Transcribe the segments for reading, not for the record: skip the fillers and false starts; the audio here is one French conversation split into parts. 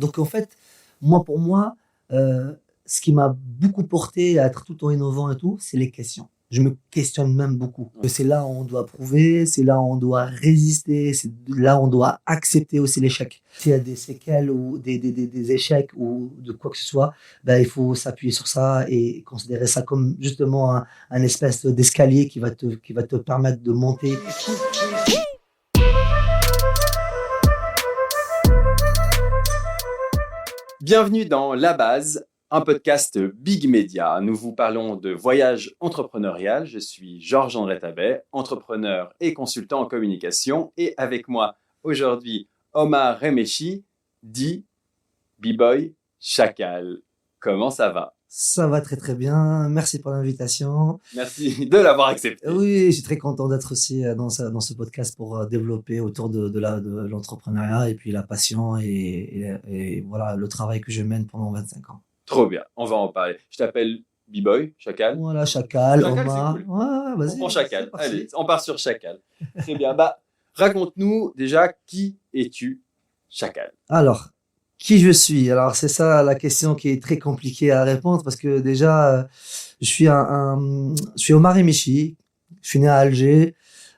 Donc en fait, pour moi, ce qui m'a beaucoup porté à être tout le temps innovant et tout, c'est les questions. Je me questionne même beaucoup. C'est là où on doit prouver, c'est là où on doit résister, c'est là où on doit accepter aussi l'échec. S'il y a des séquelles ou des échecs ou de quoi que ce soit, ben, il faut s'appuyer sur ça et considérer ça comme justement un espèce d'escalier qui va te permettre de monter. Bienvenue dans La Base, un podcast Big Media. Nous vous parlons de voyage entrepreneurial. Je suis Georges-André Tabet, entrepreneur et consultant en communication. Et avec moi aujourd'hui, Omar Remechi, dit B-Boy Chacal. Comment ça va? Ça va très très bien. Merci pour l'invitation. Merci de l'avoir accepté. Oui, je suis très content d'être aussi dans ce podcast pour développer autour de l'entrepreneuriat et puis la passion et voilà le travail que je mène pendant 25 ans. Trop bien, on va en parler. Je t'appelle B-Boy Chacal. Voilà, Chacal, Chacal, Omar. c'est cool. Ouais, vas-y. On prend Chacal. Allez, on part sur Chacal. Très bien. Raconte-nous déjà qui es-tu, Chacal? Alors, qui je suis? Alors, c'est ça la question qui est très compliquée à répondre parce que déjà, je suis je suis Omar Remechi. Je suis né à Alger.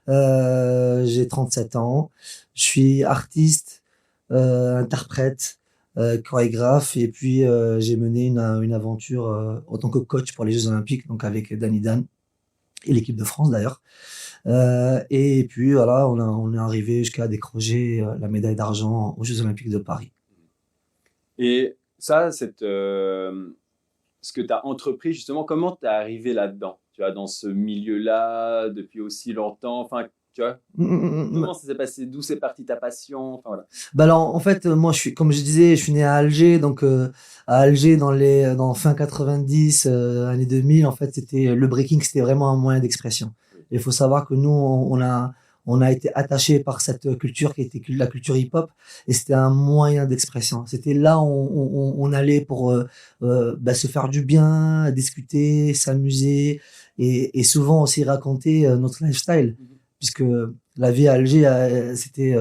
J'ai 37 ans. Je suis artiste, interprète, chorégraphe. Et puis, j'ai mené une aventure en tant que coach pour les Jeux Olympiques, donc avec Danny Dan et l'équipe de France d'ailleurs. Et puis, voilà, on est arrivé jusqu'à décrocher la médaille d'argent aux Jeux Olympiques de Paris. Et ça, ce que tu as entrepris, justement, comment tu es arrivé là-dedans? Tu vois, dans ce milieu-là, depuis aussi longtemps, enfin, tu vois, comment ça s'est passé? D'où c'est parti ta passion? Enfin, voilà. Alors, en fait, moi, comme je disais, je suis né à Alger, donc à Alger, dans fin 90, années 2000, en fait, le breaking, c'était vraiment un moyen d'expression. Il faut savoir que nous, on a été attachés par cette culture qui était la culture hip-hop, et c'était un moyen d'expression. C'était là où on allait pour se faire du bien, discuter, s'amuser, et souvent aussi raconter notre lifestyle, puisque la vie à Alger, c'était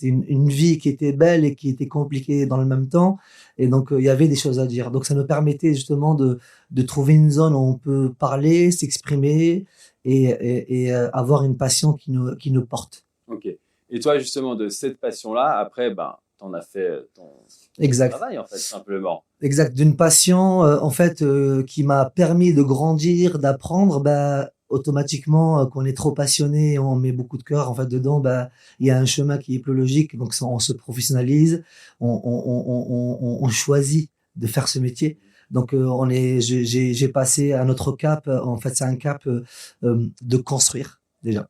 une vie qui était belle et qui était compliquée dans le même temps, et donc il y avait des choses à dire. Donc ça nous permettait justement de trouver une zone où on peut parler, s'exprimer, et avoir une passion qui nous porte. Ok. Et toi, justement, de cette passion-là, après, t'en as fait ton travail, en fait, simplement. Exact. D'une passion, en fait, qui m'a permis de grandir, d'apprendre, automatiquement, quand on est trop passionné, on met beaucoup de cœur, en fait, dedans, il y a un chemin qui est plus logique. Donc, on se professionnalise, on choisit de faire ce métier. Donc j'ai passé un autre cap. En fait, c'est un cap de construire déjà,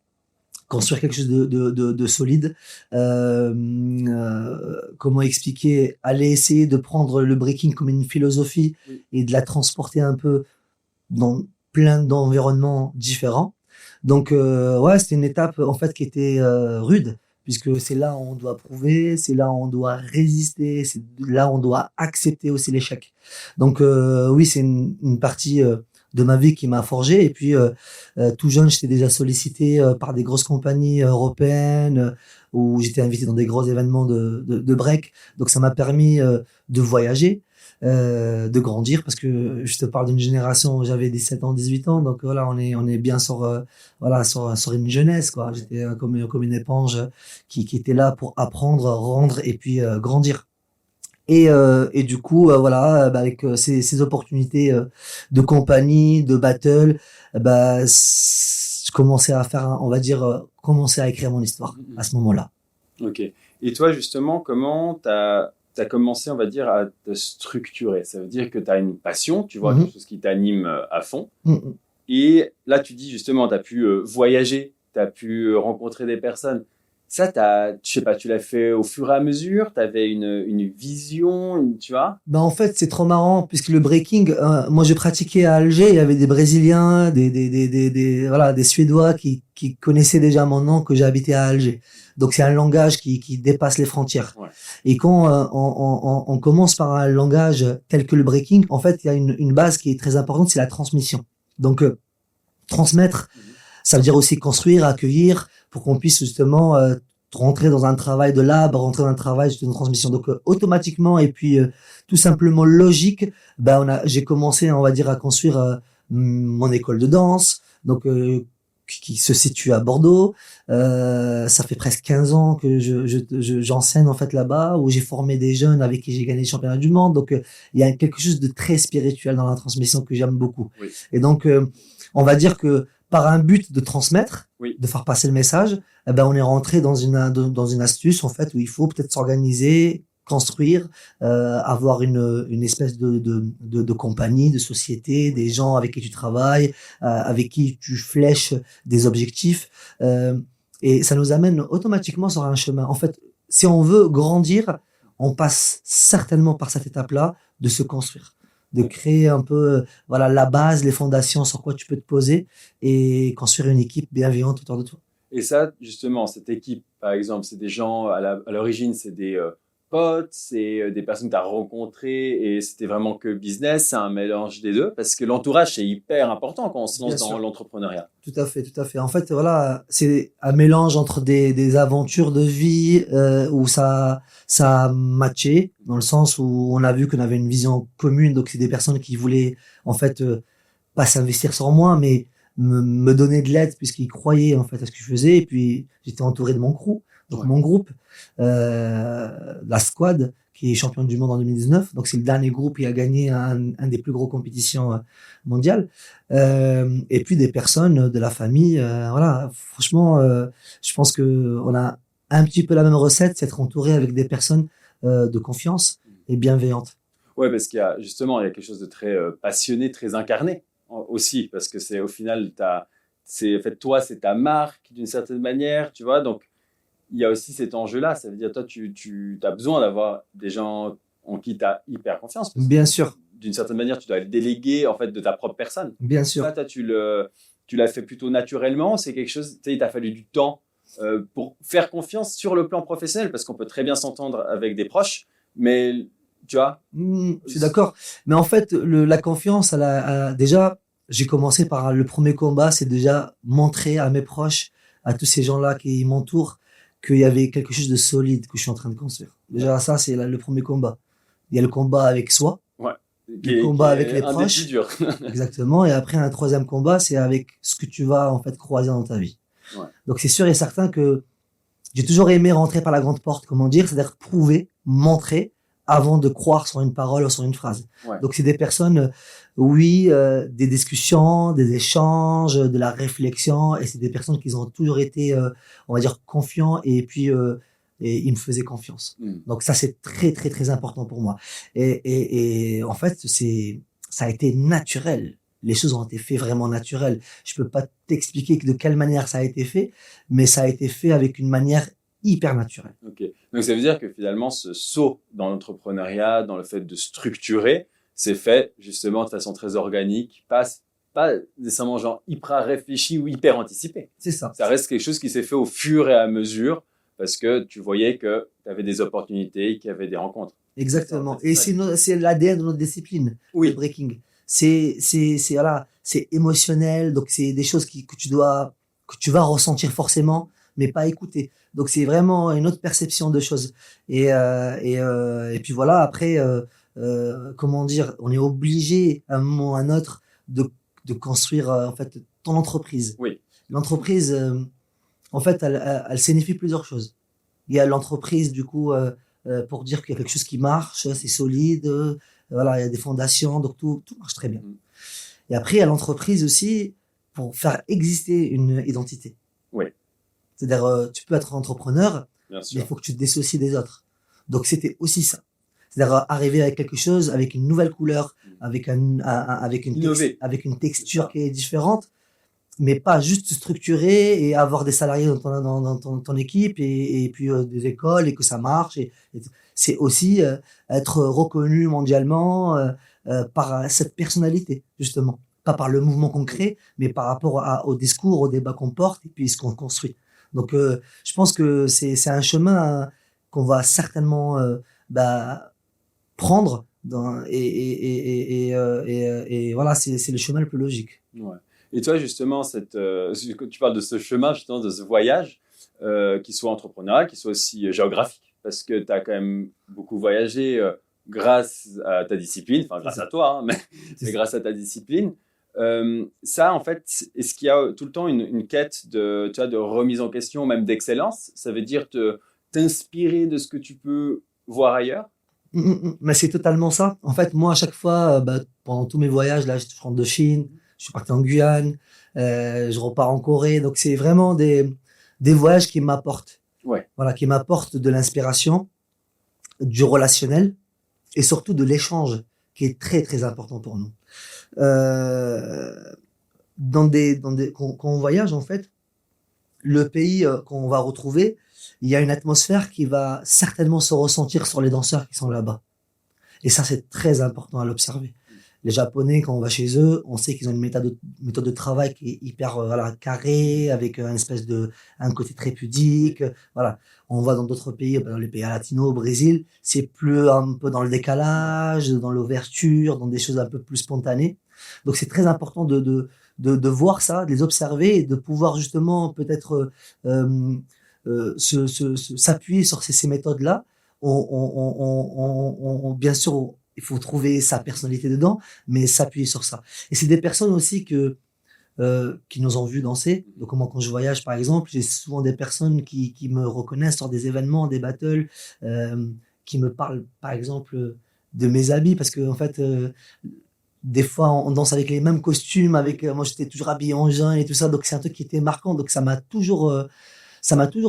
construire quelque chose de solide. Comment expliquer? Aller essayer de prendre le breaking comme une philosophie et de la transporter un peu dans plein d'environnements différents. Donc c'était une étape en fait qui était rude, puisque c'est là où on doit prouver, c'est là où on doit résister, c'est là où on doit accepter aussi l'échec. Donc oui, c'est une partie de ma vie qui m'a forgé. Et puis tout jeune, j'étais déjà sollicité par des grosses compagnies européennes où j'étais invité dans des gros événements de break. Donc ça m'a permis de voyager, de grandir, parce que je te parle d'une génération où j'avais 17 ans, 18 ans, donc voilà, on est bien sur une jeunesse, quoi. J'étais comme une éponge qui était là pour apprendre, rendre et puis grandir. Et du coup, avec ces opportunités de compagnie, de battle, je commençais à faire, on va dire, commencer à écrire mon histoire à ce moment-là. Ok. Et toi, justement, comment t'as commencé, on va dire, à te structurer? Ça veut dire que tu as une passion, tu vois, quelque chose qui t'anime à fond. Et là, tu dis justement, tu as pu voyager, tu as pu rencontrer des personnes. Ça, je sais pas, tu l'as fait au fur et à mesure? Tu avais une vision, tu vois? En fait, c'est trop marrant, puisque le breaking, moi, je pratiquais à Alger, il y avait des Brésiliens, des Suédois qui connaissaient déjà mon nom, que j'habitais à Alger. Donc, c'est un langage qui dépasse les frontières. Ouais. Et quand on commence par un langage tel que le breaking, en fait, il y a une base qui est très importante, c'est la transmission. Donc, transmettre, ça veut dire aussi construire, accueillir, pour qu'on puisse justement rentrer dans un travail de lab, rentrer dans un travail de transmission. Donc automatiquement et puis tout simplement logique, j'ai commencé, on va dire, à construire mon école de danse. Donc qui se situe à Bordeaux. Ça fait presque 15 ans que j'enseigne en fait là-bas, où j'ai formé des jeunes avec qui j'ai gagné le championnat du monde. Donc il y a quelque chose de très spirituel dans la transmission que j'aime beaucoup. Oui. Et donc on va dire que par un but de transmettre, oui. de faire passer le message, on est rentré dans une astuce en fait où il faut peut-être s'organiser, construire, avoir une espèce de compagnie, de société, des gens avec qui tu travailles, avec qui tu flèches des objectifs, et ça nous amène automatiquement sur un chemin. En fait, si on veut grandir, on passe certainement par cette étape-là de se construire, de créer un peu la base, les fondations sur quoi tu peux te poser et construire une équipe bienveillante autour de toi. Et ça, justement, cette équipe, par exemple, c'est des gens, à l'origine, c'est des potes, c'est des personnes que tu as rencontrées et c'était vraiment que business, c'est un mélange des deux, parce que l'entourage, c'est hyper important quand on se lance dans l'entrepreneuriat. Tout à fait, tout à fait. En fait, c'est un mélange entre des aventures de vie où ça a matché, dans le sens où on a vu qu'on avait une vision commune. Donc, c'est des personnes qui voulaient, en fait, pas s'investir sur moi, mais me donner de l'aide puisqu'ils croyaient, en fait, à ce que je faisais. Et puis, j'étais entouré de mon crew. Donc mon groupe, la Squad, qui est champion du monde en 2019, donc c'est le dernier groupe qui a gagné un des plus gros compétitions mondiales, et puis des personnes de la famille, franchement, je pense que on a un petit peu la même recette, c'est être entouré avec des personnes de confiance et bienveillantes. Ouais, parce qu'il y a justement quelque chose de très passionné, très incarné aussi, parce que c'est au final toi, c'est ta marque d'une certaine manière, tu vois, donc il y a aussi cet enjeu-là. Ça veut dire, toi, tu as besoin d'avoir des gens en qui tu as hyper confiance. Bien sûr. D'une certaine manière, tu dois le déléguer en fait, de ta propre personne. Bien sûr. Ça, toi, tu l'as fait plutôt naturellement. C'est quelque chose, tu sais, il t'a fallu du temps pour faire confiance sur le plan professionnel, parce qu'on peut très bien s'entendre avec des proches, mais tu vois. Je suis d'accord. Mais en fait, la confiance, déjà, j'ai commencé par le premier combat, c'est déjà montrer à mes proches, à tous ces gens-là qui m'entourent, qu'il y avait quelque chose de solide que je suis en train de construire. Déjà, ça, c'est le premier combat. Il y a le combat avec soi, le combat avec les proches. Des plus durs. Exactement. Et après, un troisième combat, c'est avec ce que tu vas, en fait, croiser dans ta vie. Ouais. Donc, c'est sûr et certain que j'ai toujours aimé rentrer par la grande porte, comment dire, c'est-à-dire prouver, montrer, avant de croire sur une parole ou sur une phrase. Ouais. Donc, c'est des personnes, des discussions, des échanges, de la réflexion, et c'est des personnes qui ont toujours été, on va dire, confiants, et puis et ils me faisaient confiance. Donc ça, c'est très, très, très important pour moi. Et en fait, ça a été naturel. Les choses ont été faites vraiment naturelles. Je peux pas t'expliquer de quelle manière ça a été fait, mais ça a été fait avec une manière hyper naturelle. Ok. Donc ça veut dire que finalement, ce saut dans l'entrepreneuriat, dans le fait de structurer, c'est fait justement de façon très organique, pas nécessairement genre hyper réfléchi ou hyper anticipé. C'est ça. Ça reste quelque chose qui s'est fait au fur et à mesure, parce que tu voyais que tu avais des opportunités, qu'il y avait des rencontres. Exactement. Et c'est l'ADN de notre discipline, le breaking. C'est émotionnel, donc c'est des choses que tu vas ressentir forcément, mais pas écouter. Donc c'est vraiment une autre perception de choses. Et puis voilà, après, comment dire, on est obligé à un moment ou à un autre de construire en fait ton entreprise. Oui. L'entreprise, en fait, elle signifie plusieurs choses. Il y a l'entreprise, du coup, pour dire qu'il y a quelque chose qui marche, c'est solide, il y a des fondations, donc tout marche très bien. Et après, il y a l'entreprise aussi pour faire exister une identité. Oui. C'est-à-dire, tu peux être entrepreneur, mais il faut que tu te dissocies des autres. Donc, c'était aussi ça. C'est-à-dire arriver avec quelque chose, avec une nouvelle couleur, avec une texture qui est différente, mais pas juste structurer et avoir des salariés dans ton équipe et puis des écoles et que ça marche. Et c'est aussi être reconnu mondialement par cette personnalité, justement. Pas par le mouvement qu'on crée, mais par rapport au discours, au débat qu'on porte et puis ce qu'on construit. Donc, je pense que c'est un chemin qu'on va certainement prendre et voilà, c'est le chemin le plus logique. Ouais. Et toi, justement, tu parles de ce chemin, justement, de ce voyage. qui soit entrepreneurial, qui soit aussi géographique, parce que tu as quand même beaucoup voyagé grâce à ta discipline, enfin grâce à toi, hein, mais grâce à ta discipline. Ça, en fait, est-ce qu'il y a tout le temps une quête de, tu vois, de remise en question, même d'excellence? Ça veut dire t'inspirer de ce que tu peux voir ailleurs? Mais c'est totalement ça. En fait, moi, à chaque fois, pendant tous mes voyages, là, je rentre de Chine, je suis parti en Guyane, je repars en Corée. Donc, c'est vraiment des voyages qui m'apportent. Ouais. Voilà, qui m'apportent de l'inspiration, du relationnel et surtout de l'échange, qui est très, très important pour nous. Quand on voyage, en fait, le pays qu'on va retrouver, il y a une atmosphère qui va certainement se ressentir sur les danseurs qui sont là-bas. Et ça, c'est très important à l'observer. Les Japonais, quand on va chez eux, on sait qu'ils ont une méthode de travail qui est hyper carrée, avec un côté très pudique. Voilà. On va dans d'autres pays, dans les pays latinos, au Brésil, c'est plus un peu dans le décalage, dans l'ouverture, dans des choses un peu plus spontanées. Donc c'est très important de voir ça, de les observer et de pouvoir justement peut-être s'appuyer sur ces méthodes-là. Bien sûr, il faut trouver sa personnalité dedans, mais s'appuyer sur ça. Et c'est des personnes aussi qui nous ont vus danser. Donc, moi, quand je voyage, par exemple, j'ai souvent des personnes qui me reconnaissent sur des événements, des battles, qui me parlent, par exemple, de mes habits, parce que en fait, des fois, on danse avec les mêmes costumes. Moi, j'étais toujours habillé en jean et tout ça, donc c'est un truc qui était marquant. Donc, ça m'a toujours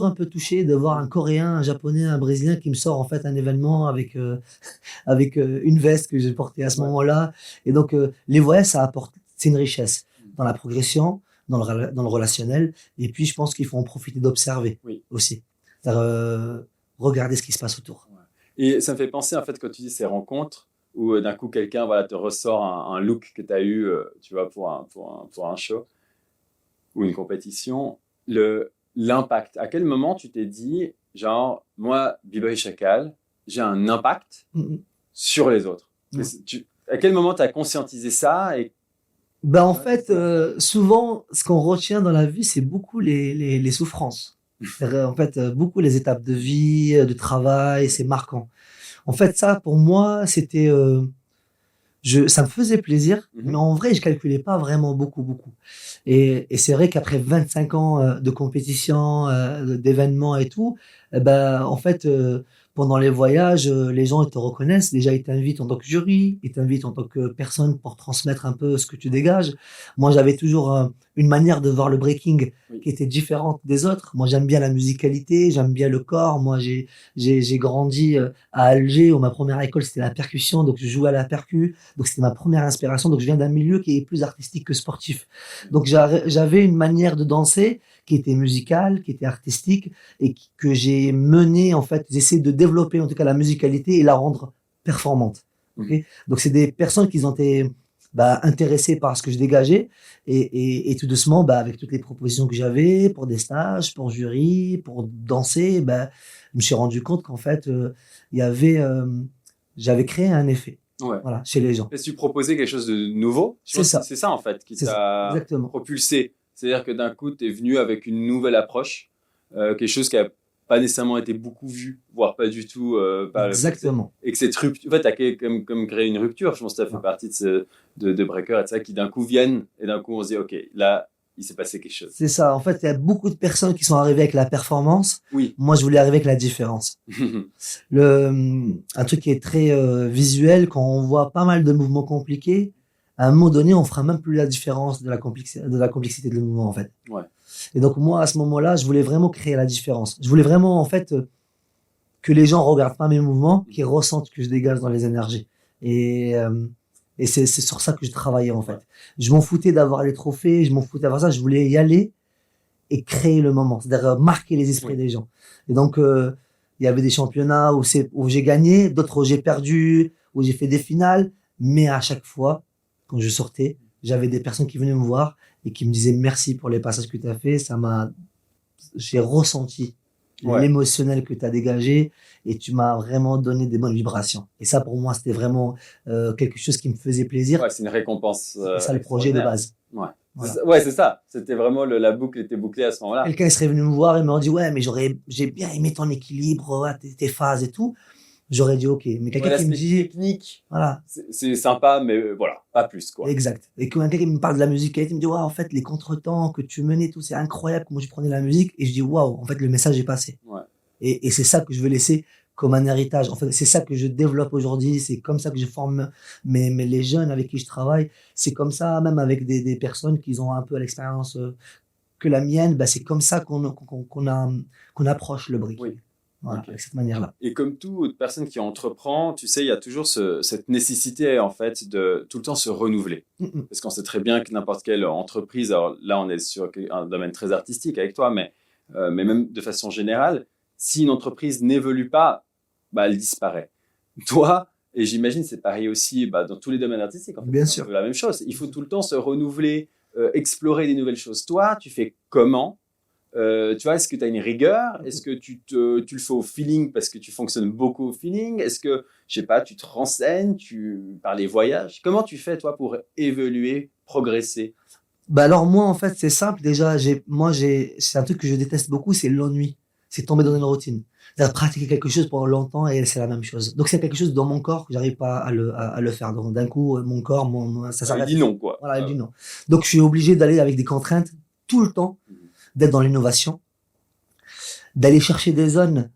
un peu touché de voir un Coréen, un Japonais, un Brésilien qui me sort en fait un événement avec une veste que j'ai portée à ce moment-là. Et donc les voyages, ça apporte, c'est une richesse dans la progression, dans le relationnel. Et puis je pense qu'il faut en profiter d'observer aussi, regarder ce qui se passe autour. Et ça me fait penser en fait quand tu dis ces rencontres où d'un coup quelqu'un te ressort un look que tu as eu, tu vois, pour un show ou une compétition. L'impact. À quel moment tu t'es dit, genre, moi, B-Boy Chacal, j'ai un impact sur les autres? À quel moment tu as conscientisé ça et... En fait, souvent, ce qu'on retient dans la vie, c'est beaucoup les souffrances. En fait, beaucoup les étapes de vie, de travail, c'est marquant. En fait, ça, pour moi, c'était... ça me faisait plaisir, mais en vrai, je calculais pas vraiment beaucoup. Et c'est vrai qu'après 25 ans de compétition, d'événements et tout, en fait, pendant les voyages, les gens ils te reconnaissent. Déjà, ils t'invitent en tant que jury, ils t'invitent en tant que personne pour transmettre un peu ce que tu dégages. Moi, j'avais toujours une manière de voir le breaking qui était différente des autres. Moi, j'aime bien la musicalité, j'aime bien le corps. Moi, j'ai grandi à Alger où ma première école c'était la percussion, donc je jouais à la percu. Donc c'était ma première inspiration. Donc je viens d'un milieu qui est plus artistique que sportif. Donc j'avais une manière de danser qui était musicale, qui était artistique et que j'ai mené en fait. J'essaie de développer en tout cas la musicalité et la rendre performante. Okay. Donc c'est des personnes qui ont été intéressées par ce que je dégageais et tout doucement avec toutes les propositions que j'avais pour des stages, pour jury, pour danser, je me suis rendu compte qu'en fait j'avais créé un effet. Ouais. Voilà, chez les gens. Est-ce que tu proposais quelque chose de nouveau? C'est ça. C'est ça, en fait, qui t'a propulsé. C'est-à-dire que d'un coup, tu es venu avec une nouvelle approche, quelque chose qui n'a pas nécessairement été beaucoup vu, voire pas du tout. Exactement. Et que cette rupture, en fait, tu as comme créé une rupture. Je pense que tu as fait partie de Breaker et ça, qui d'un coup viennent et d'un coup, on se dit, OK, là, il s'est passé quelque chose. C'est ça. En fait, il y a beaucoup de personnes qui sont arrivées avec la performance. Oui. Moi, je voulais arriver avec la différence. Un truc qui est très visuel, quand on voit pas mal de mouvements compliqués, à un moment donné, on fera même plus la différence de la complexité de mouvement, en fait. Ouais. Et donc, moi, à ce moment-là, je voulais vraiment créer la différence. Je voulais vraiment, en fait, que les gens regardent pas mes mouvements, qu'ils ressentent que je dégage dans les énergies. Et c'est sur ça que je travaillais, en fait. Je m'en foutais d'avoir les trophées, je m'en foutais d'avoir ça. Je voulais y aller et créer le moment. C'est-à-dire marquer les esprits des gens. Et donc, il y avait des championnats où j'ai gagné, d'autres où j'ai perdu, où j'ai fait des finales. Mais à chaque fois, quand je sortais, j'avais des personnes qui venaient me voir et qui me disaient merci pour les passages que tu as fait. J'ai ressenti l'émotionnel que tu as dégagé et tu m'as vraiment donné des bonnes vibrations. Et ça, pour moi, c'était vraiment quelque chose qui me faisait plaisir. Ouais, c'est une récompense. C'est ça le projet de base. Ouais. Voilà. Ouais, c'est ça. C'était vraiment la boucle était bouclée à ce moment-là. Quelqu'un serait venu me voir et m'aurait dit ouais mais j'ai bien aimé ton équilibre, ouais, tes phases et tout. J'aurais dit ok, mais quelqu'un qui me dit technique, voilà, c'est sympa, mais voilà, pas plus quoi. exact. Et que quelqu'un qui me parle de la musique, il me dit waouh en fait les contretemps que tu menais tout c'est incroyable comment tu prenais la musique et je dis waouh en fait le message est passé. Ouais. Et c'est ça que je veux laisser comme un héritage. En fait c'est ça que je développe aujourd'hui, c'est comme ça que je forme les jeunes avec qui je travaille. C'est comme ça même avec des personnes qui ont un peu l'expérience que la mienne. Bah c'est comme ça qu'on approche le brick. Oui. Voilà, Okay. avec cette manière-là. Et comme toute personne qui entreprend, tu sais, il y a toujours cette nécessité, en fait, de tout le temps se renouveler. Parce qu'on sait très bien que n'importe quelle entreprise, alors là, on est sur un domaine très artistique avec toi, mais même de façon générale, si une entreprise n'évolue pas, bah, elle disparaît. Toi, et j'imagine c'est pareil aussi dans tous les domaines artistiques, en fait, Bien c'est sûr. un peu la même chose. Il faut tout le temps se renouveler, explorer des nouvelles choses. Toi, tu fais comment ? Tu vois, est-ce que tu as une rigueur? Est-ce que tu le fais au feeling parce que tu fonctionnes beaucoup au feeling? Est-ce que, je sais pas, tu te renseignes par les voyages? Comment tu fais, toi, pour évoluer, progresser? Bah alors moi, en fait, c'est simple. Déjà, c'est un truc que je déteste beaucoup, c'est l'ennui. C'est tomber dans une routine. C'est-à-dire pratiquer quelque chose pendant longtemps et c'est la même chose. Donc c'est quelque chose dans mon corps que j'arrive pas à le faire. Donc d'un coup, mon corps, ça s'arrête. Il dit non, quoi. Voilà, il dit non. Donc je suis obligé d'aller avec des contraintes tout le temps, d'être dans l'innovation, d'aller chercher des zones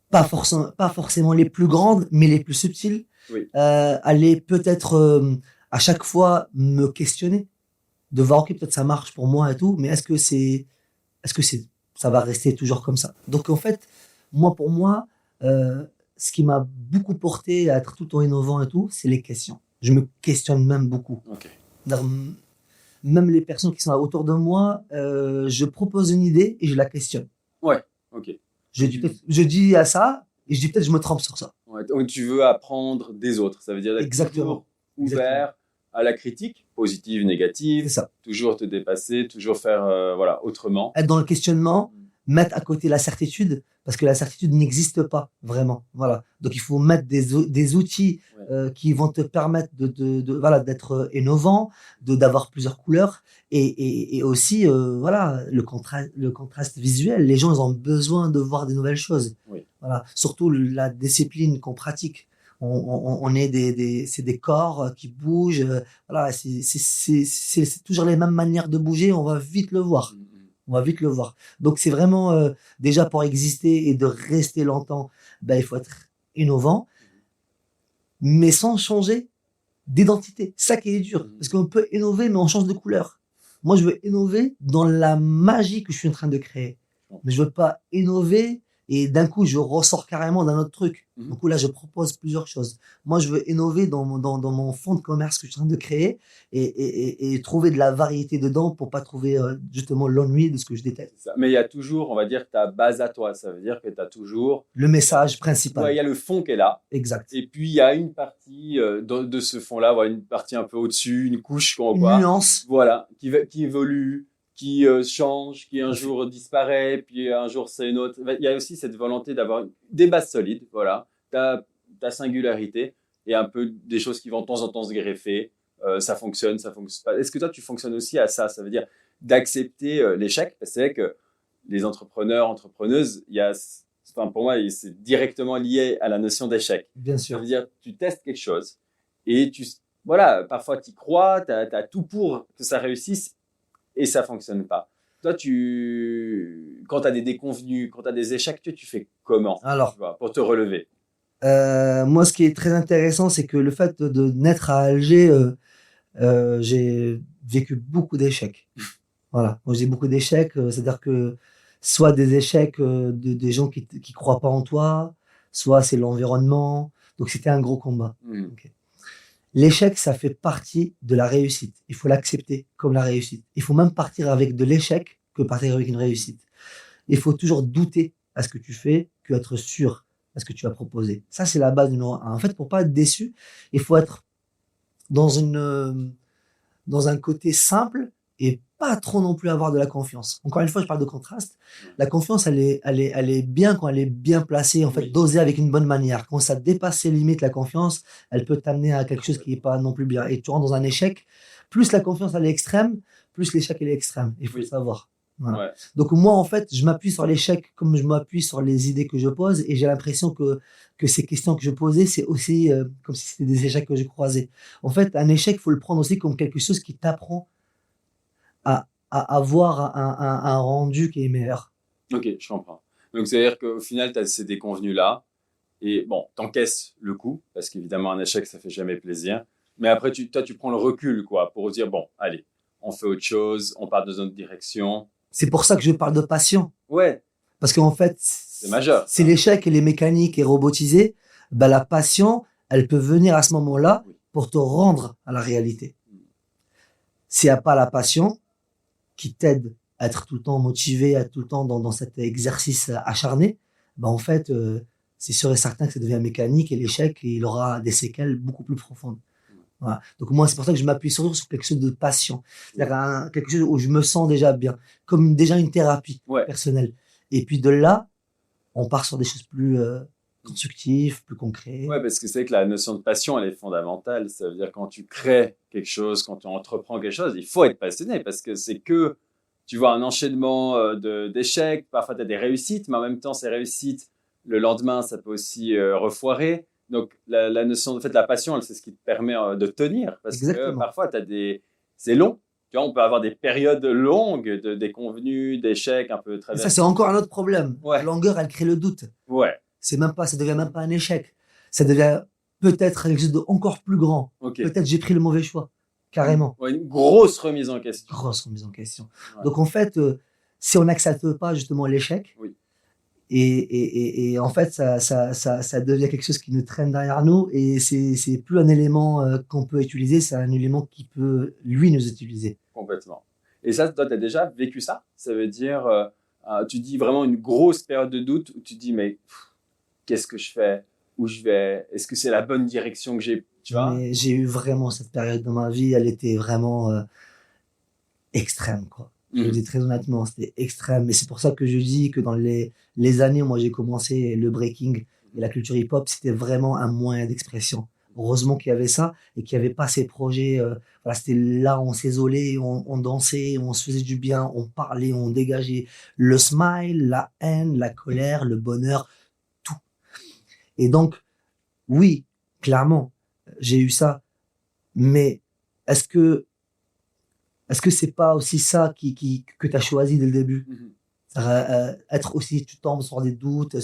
pas forcément les plus grandes, mais les plus subtiles. Oui. Aller peut-être à chaque fois me questionner, de voir ok peut-être ça marche pour moi et tout, mais est-ce que ça va rester toujours comme ça? Donc en fait, pour moi, ce qui m'a beaucoup porté à être tout le temps innovant et tout, c'est les questions. Je me questionne même beaucoup. Okay. Même les personnes qui sont autour de moi, je propose une idée et je la questionne. Ouais, ok. Je dis à ça et je dis peut-être je me trompe sur ça. Ouais, donc tu veux apprendre des autres, ça veut dire d'être toujours ouvert à la critique, positive, négative, c'est ça. Toujours te dépasser, toujours faire autremment. Être dans le questionnement, mettre à côté la certitude, parce que la certitude n'existe pas vraiment. Voilà. Donc il faut mettre des outils qui vont te permettre d'être innovant, d'avoir plusieurs couleurs et aussi le contraste visuel. Les gens ils ont besoin de voir des nouvelles choses. Oui. Voilà. Surtout la discipline qu'on pratique. On est c'est des corps qui bougent. Voilà, c'est toujours les mêmes manières de bouger. On va vite le voir. On va vite le voir. Donc c'est vraiment déjà pour exister et de rester longtemps, il faut être innovant, mais sans changer d'identité. Ça qui est dur, parce qu'on peut innover, mais on change de couleur. Moi, je veux innover dans la magie que je suis en train de créer, mais je veux pas innover et d'un coup je ressors carrément d'un autre truc. Du coup là je propose plusieurs choses. Moi je veux innover dans mon fond de commerce que je suis en train de créer et trouver de la variété dedans pour pas trouver justement l'ennui de ce que je déteste. Mais il y a toujours, on va dire, ta base à toi. Ça veut dire que tu as toujours le message principal. Ouais, il y a le fond qui est là. Exact. Et puis il y a une partie de ce fond-là, une partie un peu au-dessus, une couche, une nuance. Voilà, qui évolue, qui change, qui un jour disparaît, puis un jour c'est une autre. Il y a aussi cette volonté d'avoir des bases solides, voilà, ta singularité et un peu des choses qui vont de temps en temps se greffer. Ça fonctionne pas. Est-ce que toi tu fonctionnes aussi à ça? Ça veut dire d'accepter l'échec. C'est vrai que les entrepreneuses, pour moi, c'est directement lié à la notion d'échec. Bien sûr. Ça veut dire tu testes quelque chose et parfois tu y crois, tu as tout pour que ça réussisse. Et ça fonctionne pas. Toi, quand tu as des déconvenus, quand tu as des échecs, tu fais comment? Alors, pour te relever? Moi, ce qui est très intéressant, c'est que le fait de naître à Alger, j'ai vécu beaucoup d'échecs. Voilà. Moi, j'ai beaucoup d'échecs, c'est-à-dire que soit des échecs des gens qui croient pas en toi, soit c'est l'environnement. Donc, c'était un gros combat. Okay. L'échec, ça fait partie de la réussite. Il faut l'accepter comme la réussite. Il faut même partir avec de l'échec que partir avec une réussite. Il faut toujours douter à ce que tu fais que être sûr à ce que tu vas proposer. Ça, c'est la base numéro 1. En fait, pour pas être déçu, il faut être dans un côté simple et pas trop non plus avoir de la confiance. Encore une fois, je parle de contraste. La confiance, elle est bien quand elle est bien placée, en fait, dosée avec une bonne manière. Quand ça dépasse ses limites, la confiance, elle peut t'amener à quelque chose qui est pas non plus bien. Et tu rentres dans un échec. Plus la confiance, elle est extrême, plus l'échec, elle est extrême. Il faut le savoir. Voilà. Ouais. Donc moi, en fait, je m'appuie sur l'échec comme je m'appuie sur les idées que je pose, et j'ai l'impression que ces questions que je posais, c'est aussi comme si c'était des échecs que je croisais. En fait, un échec, faut le prendre aussi comme quelque chose qui t'apprend à avoir un rendu qui est meilleur. Ok, je comprends. Donc, c'est-à-dire qu'au final, tu as ces déconvenus-là, et bon, t'encaisses le coup, parce qu'évidemment, un échec, ça fait jamais plaisir. Mais après, toi, tu prends le recul, quoi, pour dire, bon, allez, on fait autre chose, on part dans une autre direction. C'est pour ça que je parle de passion. Ouais. Parce qu'en fait, c'est majeur. C'est l'échec et les mécaniques et robotisées. Ben, la passion, elle peut venir à ce moment-là pour te rendre à la réalité. S'il n'y a pas la passion qui t'aide à être tout le temps motivé, à être tout le temps dans cet exercice acharné, ben en fait, c'est sûr et certain que ça devient mécanique et l'échec, il aura des séquelles beaucoup plus profondes. Voilà. Donc moi, c'est pour ça que je m'appuie surtout sur quelque chose de passion. C'est-à-dire quelque chose où je me sens déjà bien, comme déjà une thérapie personnelle. Et puis de là, on part sur des choses plus constructives, plus concrètes. Ouais, parce que c'est que la notion de passion, elle est fondamentale. Ça veut dire quand tu crées quelque chose, quand tu entreprends quelque chose, il faut être passionné parce que c'est que, tu vois, un enchaînement d'échecs. Parfois, tu as des réussites, mais en même temps, ces réussites, le lendemain, ça peut aussi refoirer. Donc, la notion de la passion, c'est ce qui te permet de tenir. Parce que parfois, c'est long. Tu vois, on peut avoir des périodes longues de déconvenues, d'échecs un peu très. Ça, c'est encore un autre problème. Ouais. La longueur, elle crée le doute. Ouais. Ça devient même pas un échec. Ça devient peut-être quelque chose d'encore plus grand. Okay. Peut-être j'ai pris le mauvais choix. Carrément. Ouais, une grosse remise en question. Grosse remise en question. Ouais. Donc, en fait, si on n'accepte pas justement l'échec, et en fait, ça devient quelque chose qui nous traîne derrière nous et c'est plus un élément qu'on peut utiliser, c'est un élément qui peut, lui, nous utiliser. Complètement. Et ça, toi, tu as déjà vécu ça? Ça veut dire, tu dis vraiment une grosse période de doute où tu dis, mais qu'est-ce que je fais? Où je vais? Est-ce que c'est la bonne direction que j'ai? Tu vois? Mais j'ai eu vraiment cette période dans ma vie, elle était vraiment extrême, quoi. Je le dis très honnêtement, c'était extrême. Et c'est pour ça que je dis que dans les années où moi j'ai commencé le breaking et la culture hip-hop, c'était vraiment un moyen d'expression. Heureusement qu'il y avait ça et qu'il n'y avait pas ces projets. Voilà, c'était là, on s'isolait, on dansait, on se faisait du bien, on parlait, on dégageait le smile, la haine, la colère, le bonheur, tout. Et donc, oui, clairement, j'ai eu ça. Mais est-ce que c'est pas aussi ça que tu as choisi dès le début? Être aussi, tu tombes sur des doutes.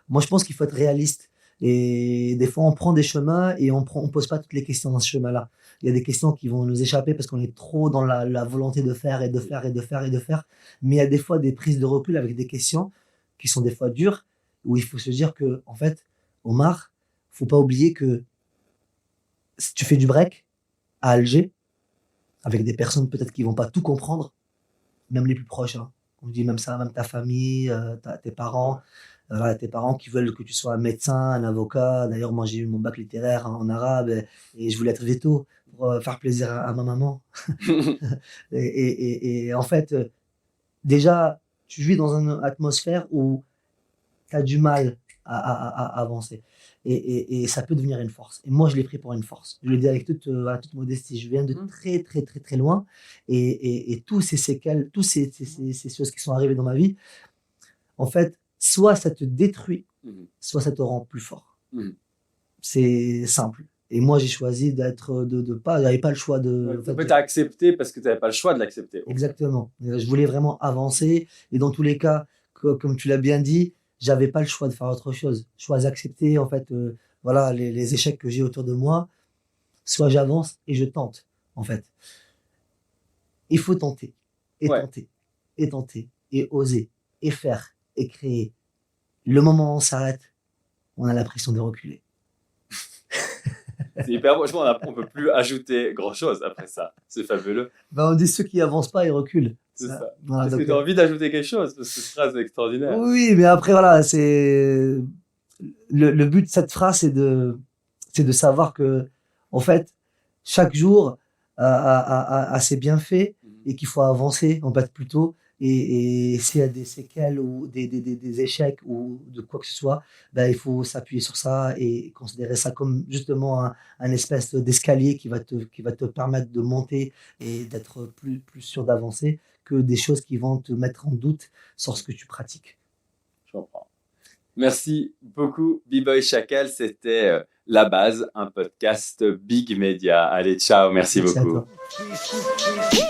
Moi, je pense qu'il faut être réaliste. Et des fois, on prend des chemins et on pose pas toutes les questions dans ce chemin-là. Il y a des questions qui vont nous échapper parce qu'on est trop dans la volonté de faire et de faire et de faire et de faire. Mais il y a des fois des prises de recul avec des questions qui sont des fois dures, où il faut se dire que, en fait, Omar, faut pas oublier que si tu fais du break à Alger, avec des personnes peut-être qui vont pas tout comprendre, même les plus proches. Hein. On dit même ça, même ta famille, tes parents. Tes parents qui veulent que tu sois un médecin, un avocat. D'ailleurs, moi, j'ai eu mon bac littéraire en arabe et je voulais être veto pour faire plaisir à ma maman. et en fait, déjà, tu vis dans une atmosphère où tu as du mal à avancer. Et ça peut devenir une force. Et moi, je l'ai pris pour une force. Je le dis avec toute modestie. Je viens de très, très, très, très loin. Et tous ces séquelles, toutes ces choses qui sont arrivées dans ma vie, en fait, soit ça te détruit, soit ça te rend plus fort. C'est simple. Et moi, j'ai choisi d'être, j'avais pas le choix de. En fait, t'as accepté parce que t'avais pas le choix de l'accepter. Exactement. Je voulais vraiment avancer. Et dans tous les cas, comme tu l'as bien dit, j'avais pas le choix de faire autre chose. Choix d'accepter, en fait, voilà, les échecs que j'ai autour de moi. Soit j'avance et je tente, en fait. Il faut tenter. Et tenter. Et tenter. Et oser. Et faire. Et créer. Le moment où on s'arrête, on a l'impression de reculer. C'est hyper beau. Je pense qu'on peut plus ajouter grand chose après ça. C'est fabuleux. On dit ceux qui avancent pas, ils reculent. C'est ça. Voilà, est-ce que tu as envie d'ajouter quelque chose? Parce que cette phrase est extraordinaire. Oui, mais après, voilà, c'est. Le but de cette phrase, c'est de savoir que, en fait, chaque jour a ses bienfaits et qu'il faut avancer, en fait, plutôt. Et s'il y a des séquelles ou des échecs ou de quoi que ce soit, ben, il faut s'appuyer sur ça et considérer ça comme justement un espèce d'escalier qui va te permettre de monter et d'être plus sûr d'avancer que des choses qui vont te mettre en doute sur ce que tu pratiques. Je comprends. Merci beaucoup, B-Boy Chacal. C'était La Base, un podcast Big Media. Allez, ciao, merci beaucoup. À toi.